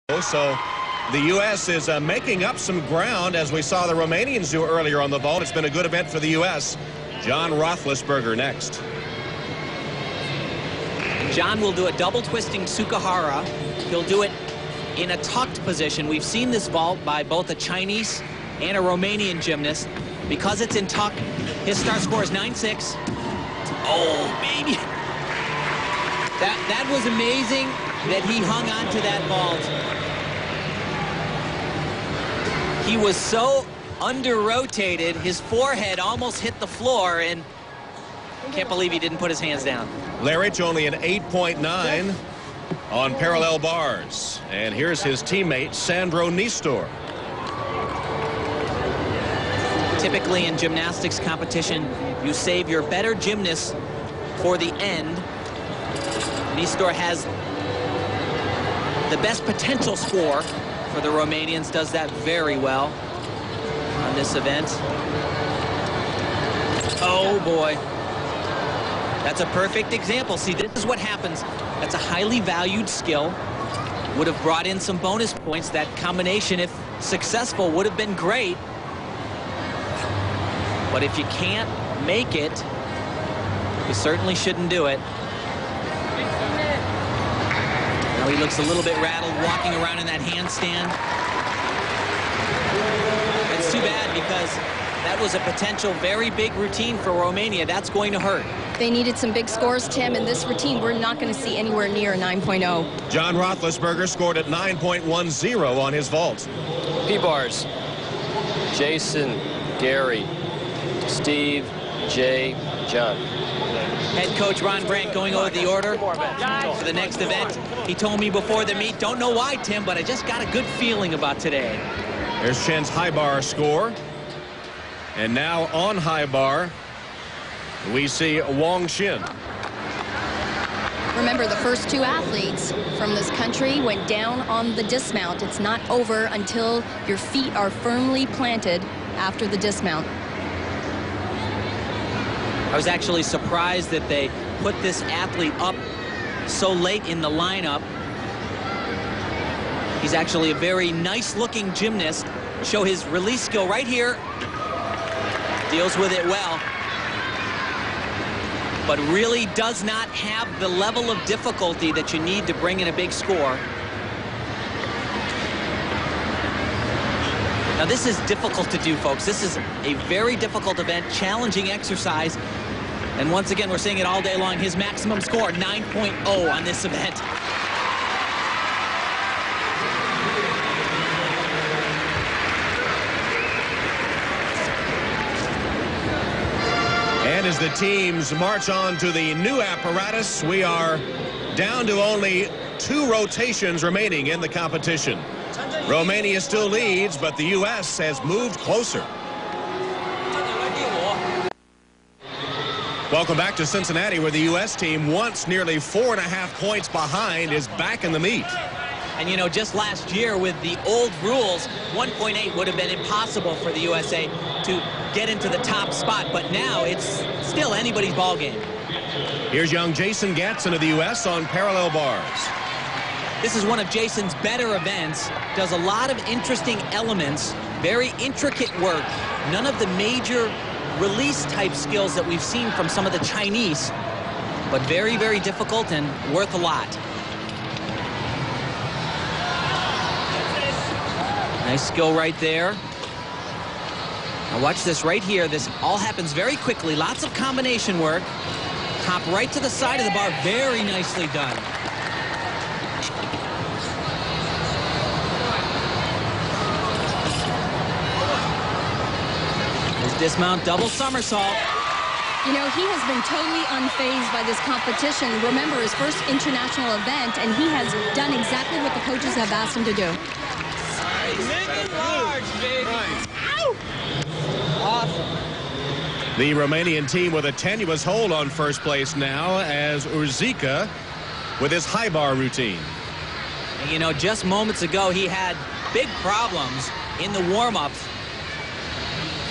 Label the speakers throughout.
Speaker 1: So the U.S. is making up some ground, as we saw the Romanians do earlier on the vault. It's been a good event for the U.S. John Roethlisberger next.
Speaker 2: John will do a double twisting Sukahara. He'll do it in a tucked position. We've seen this vault by both a Chinese and a Romanian gymnast. Because it's in tuck, his start score is 9-6. Oh, baby. That was amazing that he hung on to that vault. He was so under-rotated, his forehead almost hit the floor, and can't believe he didn't put his hands down.
Speaker 1: Laric only an 8.9 on parallel bars. And here's his teammate, Sandro Nistor.
Speaker 2: Typically in gymnastics competition, you save your better gymnasts for the end. Nistor has the best potential score for the Romanians, does that very well on this event. Oh boy. That's a perfect example. See, this is what happens. That's a highly valued skill. Would have brought in some bonus points. That combination, if successful, would have been great. But if you can't make it, you certainly shouldn't do it. Now he looks a little bit rattled walking around in that handstand. It's too bad because that was a potential very big routine for Romania. That's going to hurt.
Speaker 3: They needed some big scores, Tim, and this routine we're not going to see anywhere near a 9.0.
Speaker 1: John Roethlisberger scored at 9.10 on his vault.
Speaker 4: P-bars. Jason, Gary, Steve, Jay, John.
Speaker 2: Head coach Ron Brandt going over the order for the next event. He told me before the meet, don't know why, Tim, but I just got a good feeling about today.
Speaker 1: There's Chen's high bar score. And now on high bar, we see Wang Xin.
Speaker 3: Remember, the first two athletes from this country went down on the dismount. It's not over until your feet are firmly planted after the dismount.
Speaker 2: I was actually surprised that they put this athlete up so late in the lineup. He's actually a very nice-looking gymnast. Show his release skill right here. Deals with it well. But really does not have the level of difficulty that you need to bring in a big score. Now this is difficult to do, folks. This is a very difficult event, challenging exercise. And once again, we're seeing it all day long. His maximum score, 9.0 on this event.
Speaker 1: And as the teams march on to the new apparatus, we are down to only 2 rotations remaining in the competition. Romania still leads, but the U.S. has moved closer. Welcome back to Cincinnati, where the U.S. team, once nearly 4.5 points behind, is back in the meet.
Speaker 2: And, you know, just last year with the old rules, 1.8 would have been impossible for the USA to get into the top spot. But now it's still anybody's ball game.
Speaker 1: Here's young Jason Gatson of the U.S. on parallel bars.
Speaker 2: This is one of Jason's better events. Does a lot of interesting elements, very intricate work. None of the major release type skills that we've seen from some of the Chinese, but very, very difficult and worth a lot. Nice skill right there. Now watch this right here. This all happens very quickly. Lots of combination work. Top right to the side of the bar. Very nicely done. Dismount double somersault.
Speaker 3: You know, he has been totally unfazed by this competition. Remember, his first international event, and he has done exactly what the coaches have asked him to do.
Speaker 2: Awesome.
Speaker 1: The Romanian team with a tenuous hold on first place now, as Urzica with his high bar routine.
Speaker 2: And you know, just moments ago, he had big problems in the warm-ups.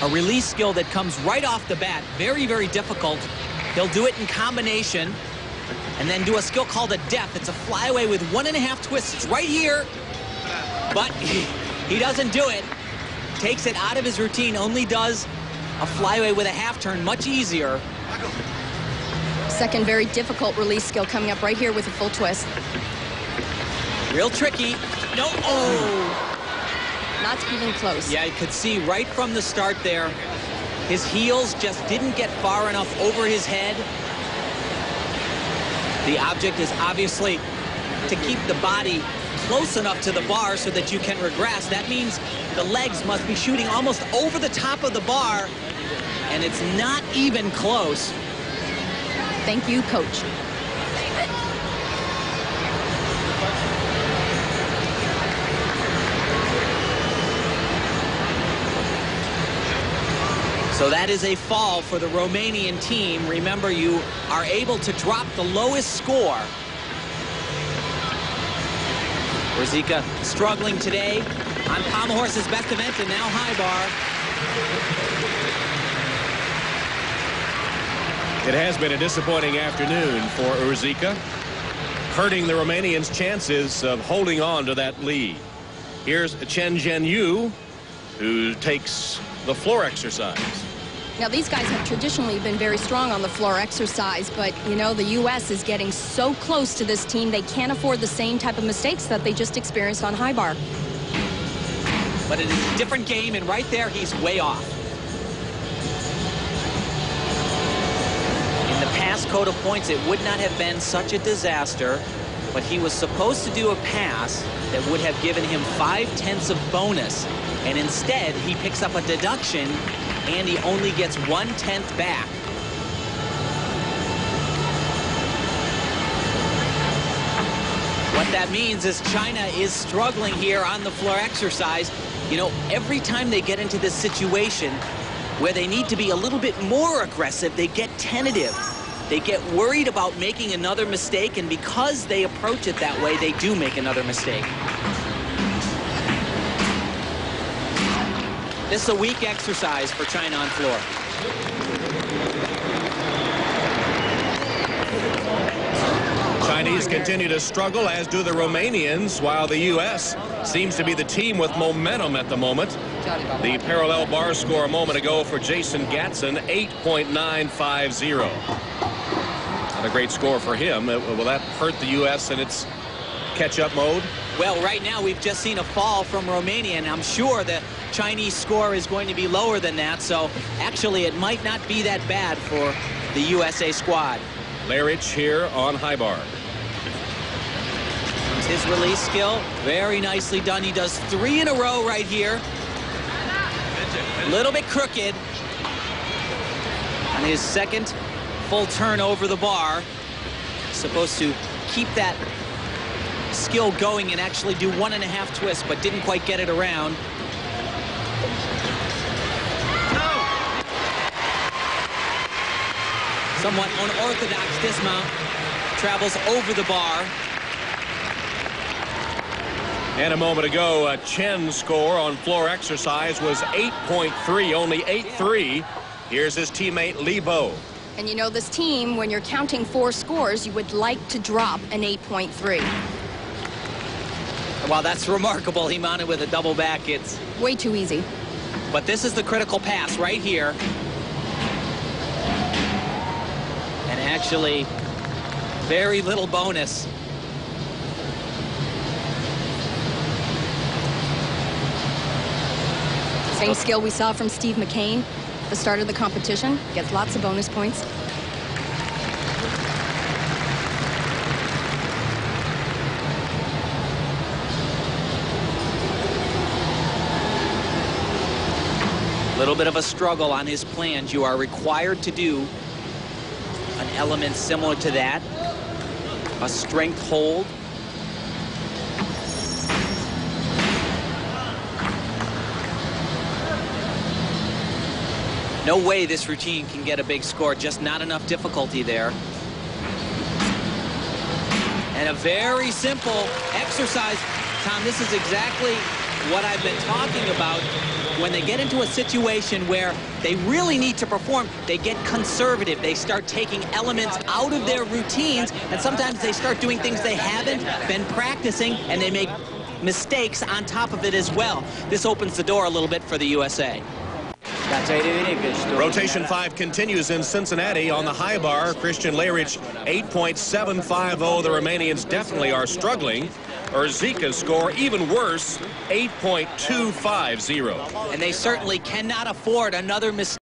Speaker 2: A release skill that comes right off the bat. Very, very difficult. He'll do it in combination. and then do a skill called a death. It's a flyaway with 1.5 twists right here. But he doesn't do it. Takes it out of his routine, only does a flyaway with a half turn, much easier.
Speaker 3: Second very difficult release skill coming up right here with a full twist.
Speaker 2: Real tricky. No, oh!
Speaker 3: Not even close.
Speaker 2: Yeah, you could see right from the start there, his heels just didn't get far enough over his head. The object is obviously to keep the body close enough to the bar so that you can regress. That means the legs must be shooting almost over the top of the bar, and it's not even close.
Speaker 3: Thank you, coach.
Speaker 2: So that is a fall for the Romanian team. Remember, you are able to drop the lowest score. Ruzicka struggling today on Pommel Horse's best event, and now high bar.
Speaker 1: It has been a disappointing afternoon for Ruzicka, hurting the Romanians' chances of holding on to that lead. Here's Chen Zhenyu, who takes the floor exercise.
Speaker 3: Now, these guys have traditionally been very strong on the floor exercise, but, you know, the U.S. is getting so close to this team, they can't afford the same type of mistakes that they just experienced on high bar.
Speaker 2: But it is a different game, and right there, he's way off. In the past code of points, it would not have been such a disaster, but he was supposed to do a pass that would have given him 5/10 of bonus, and instead, he picks up a deduction, and he only gets 1/10 back. What that means is China is struggling here on the floor exercise. You know, every time they get into this situation where they need to be a little bit more aggressive, they get tentative. They get worried about making another mistake, and because they approach it that way, they do make another mistake. This is a weak exercise for China on floor.
Speaker 1: Chinese continue to struggle, as do the Romanians, while the U.S. seems to be the team with momentum at the moment. The parallel bar score a moment ago for Jason Gatson, 8.950. Not a great score for him. Will that hurt the U.S. in its catch-up mode?
Speaker 2: Well, right now we've just seen a fall from Romania, and I'm sure the Chinese score is going to be lower than that, so actually it might not be that bad for the USA squad.
Speaker 1: Laric here on high bar.
Speaker 2: His release skill, very nicely done. He does 3 in a row right here. A little bit crooked. On his second full turn over the bar. Supposed to keep that skill going and actually do 1.5 twists, but didn't quite get it around. Somewhat unorthodox dismount. Travels over the bar.
Speaker 1: And a moment ago, Chen's score on floor exercise was 8.3, only 8.3. Here's his teammate Li Bo.
Speaker 3: And you know, this team, when you're counting 4 scores, you would like to drop an 8.3.
Speaker 2: Well, that's remarkable. He mounted with a double back. It's
Speaker 3: way too easy.
Speaker 2: But this is the critical pass right here. And actually, very little bonus.
Speaker 3: Same skill we saw from Steve McCain at the start of the competition. Gets lots of bonus points.
Speaker 2: A little bit of a struggle on his plans. You are required to do an element similar to that. A strength hold. No way this routine can get a big score, just not enough difficulty there. And a very simple exercise. Tom, this is exactly what I've been talking about. When they get into a situation where they really need to perform, they get conservative. They start taking elements out of their routines, and sometimes they start doing things they haven't been practicing, and they make mistakes on top of it as well. This opens the door a little bit for the USA.
Speaker 1: Rotation 5 continues in Cincinnati on the high bar. Christian Lehrich 8.750. The Romanians definitely are struggling. Urzika's score even worse, 8.250.
Speaker 2: And they certainly cannot afford another mistake.